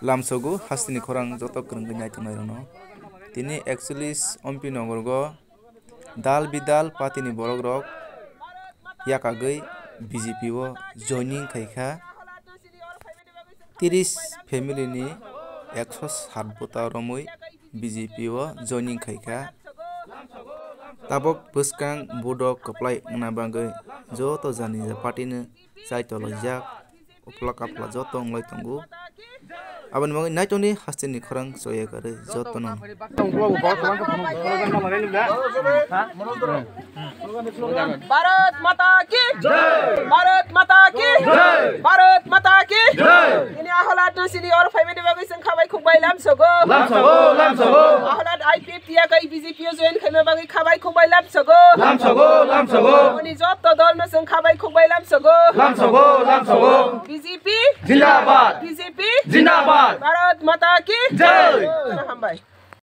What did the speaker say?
लामसगु हास्तिनि खौरां जत क्रंगै नायथंनाय रनो तिनि एक्चुअली अम्पि नगरगो दाल बिदाल पार्टीनि borok rok yakagoi BJP o joining khaikha 30 family ni 107 bota romoi BJP o joining khaikha tabok bwskang bodok Khlai ngna bagoi joto jani party ni chaitolojak upla kapla joto nglai tongo abani mangai naitoni hastini khorang choye gare joto non Bharat माता की जय भारत माता की जय भारत माता की जय ini aholat sini or family bagi sengkhabai khungbai lamsogo aholat IPFT ya kai BJP join khaime bagi khabai khungbai lamsogo oni jotto dol no sengkhabai khungbai lamsogo BJP zindabad bharat mata ki jay hambai